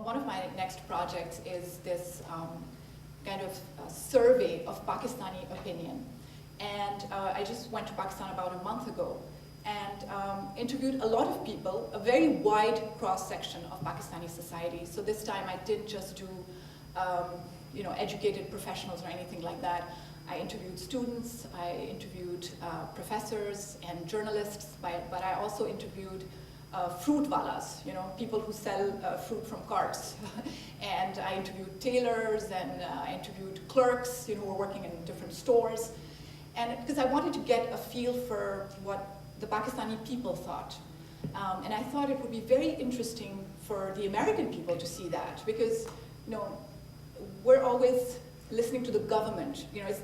One of my next projects is this kind of survey of Pakistani opinion. And I just went to Pakistan about a month ago and interviewed a lot of people, a very wide cross-section of Pakistani society. So this time I didn't just do educated professionals or anything like that. I interviewed students, I interviewed professors and journalists, but I also interviewed fruit walas, people who sell fruit from carts. And I interviewed tailors and I interviewed clerks, who were working in different stores. And because I wanted to get a feel for what the Pakistani people thought. And I thought it would be very interesting for the American people to see that, because we're always listening to the government. It's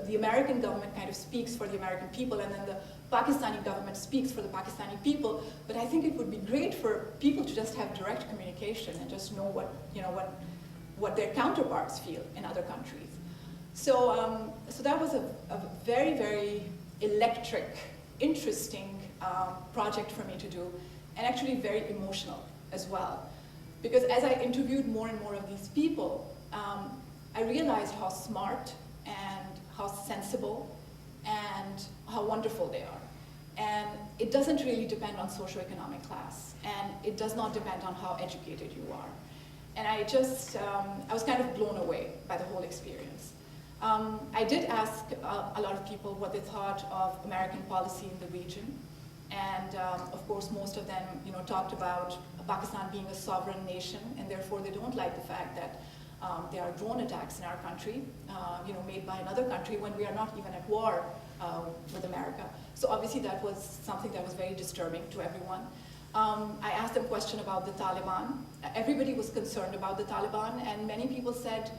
the American government kind of speaks for the American people, and then the Pakistani government speaks for the Pakistani people. But I think it would be great for people to just have direct communication and just know what their counterparts feel in other countries. So that was a very, very electric, interesting project for me to do, and actually very emotional as well. Because as I interviewed more and more of these people, I realized how smart and how sensible and how wonderful they are. And it doesn't really depend on socioeconomic class, and it does not depend on how educated you are. And I was kind of blown away by the whole experience. I did ask a lot of people what they thought of American policy in the region. And of course, most of them talked about Pakistan being a sovereign nation, and therefore they don't like the fact that there are drone attacks in our country, made by another country when we are not even at war with America. So obviously that was something that was very disturbing to everyone. I asked them a question about the Taliban. Everybody was concerned about the Taliban, and many people said,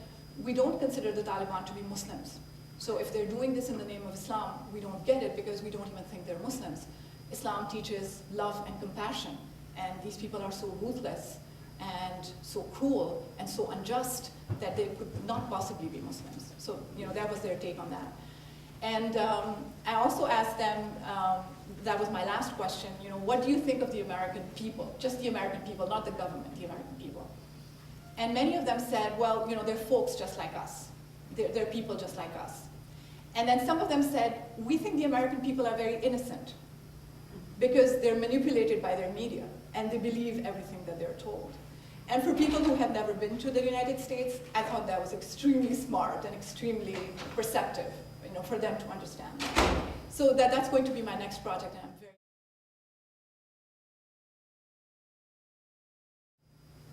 we don't consider the Taliban to be Muslims. So if they're doing this in the name of Islam, we don't get it because we don't even think they're Muslims. Islam teaches love and compassion, and these people are so ruthless and so cruel and so unjust that they could not possibly be Muslims. So that was their take on that. And I also asked them, that was my last question, what do you think of the American people? Just the American people, not the government, the American people. And many of them said, well, they're folks just like us. They're people just like us. And then some of them said, we think the American people are very innocent because they're manipulated by their media and they believe everything that they're told. And for people who have never been to the United States, I thought that was extremely smart and extremely perceptive, for them to understand. So that's going to be my next project, and I'm very.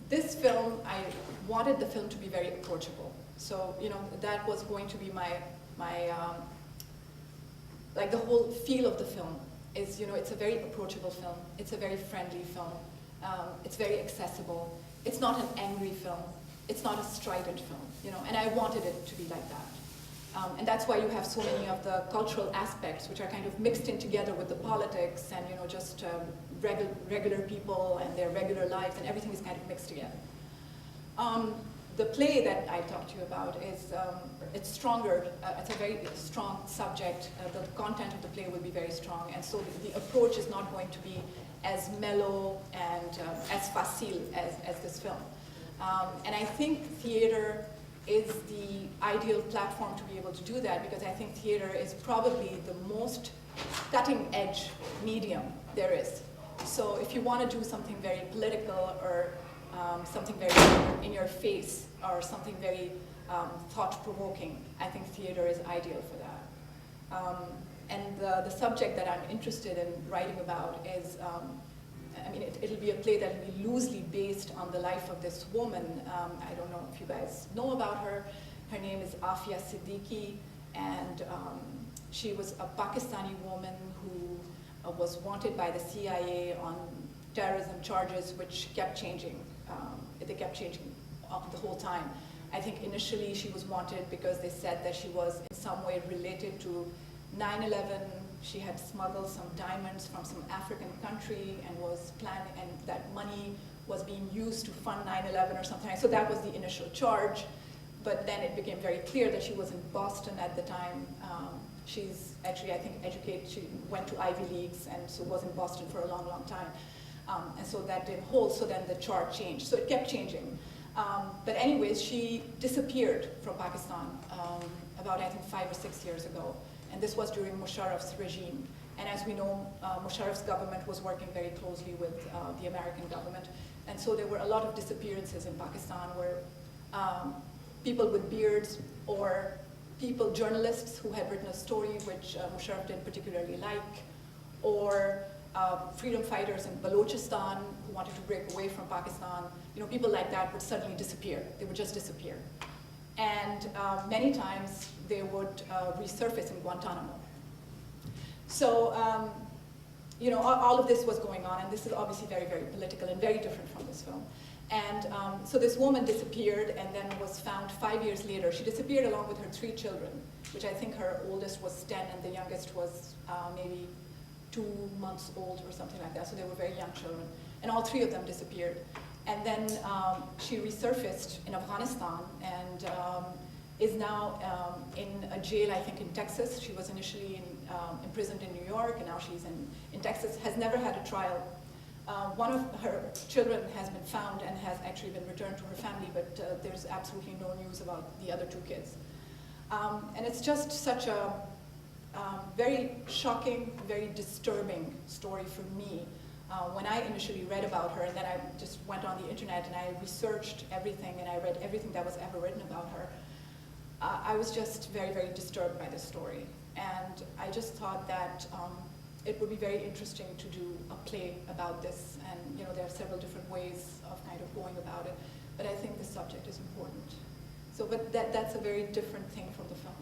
This film, I wanted the film to be very approachable. So that was going to be my like the whole feel of the film is it's a very approachable film. It's a very friendly film. It's very accessible. It's not an angry film. It's not a strident film, and I wanted it to be like that. And that's why you have so many of the cultural aspects which are kind of mixed in together with the politics and just regular people and their regular lives, and everything is kind of mixed together. The play that I talked to you about is, it's stronger, it's a very strong subject, the content of the play will be very strong, and so the approach is not going to be as mellow and as facile as this film. And I think theater is the ideal platform to be able to do that, because I think theater is probably the most cutting edge medium there is. So if you want to do something very political or something very in your face or something very thought-provoking, I think theater is ideal for that. And the subject that I'm interested in writing about is, it'll be a play that will be loosely based on the life of this woman. I don't know if you guys know about her. Her name is Afia Siddiqui, and she was a Pakistani woman who was wanted by the CIA on terrorism charges, which kept changing. They kept changing the whole time. I think initially she was wanted because they said that she was in some way related to 9/11. She had smuggled some diamonds from some African country and was planning, and that money was being used to fund 9/11 or something. So that was the initial charge. But then it became very clear that she was in Boston at the time. She's actually, I think, educated. She went to Ivy Leagues and so was in Boston for a long, long time. And so that didn't hold, so then the chart changed. So it kept changing. But anyways, she disappeared from Pakistan about, I think, 5 or 6 years ago. And this was during Musharraf's regime. And as we know, Musharraf's government was working very closely with the American government. And so there were a lot of disappearances in Pakistan where people with beards or people, journalists who had written a story which Musharraf didn't particularly like, or freedom fighters in Balochistan who wanted to break away from Pakistan, people like that would suddenly disappear. They would just disappear. And many times they would resurface in Guantanamo. So, all of this was going on, and this is obviously very, very political and very different from this film. And so this woman disappeared and then was found 5 years later. She disappeared along with her 3 children, which I think her oldest was 10 and the youngest was maybe 2 months old or something like that. So they were very young children. And all 3 of them disappeared. And then she resurfaced in Afghanistan and is now in a jail, I think, in Texas. She was initially imprisoned in New York, and now she's in Texas, has never had a trial. One of her children has been found and has actually been returned to her family, but there's absolutely no news about the other 2 kids. And it's just such a very shocking, very disturbing story for me. When I initially read about her, and then I just went on the internet and I researched everything and I read everything that was ever written about her, I was just very, very disturbed by this story. And I just thought that it would be very interesting to do a play about this. And there are several different ways of kind of going about it. But I think the subject is important. So, but that's a very different thing from the film.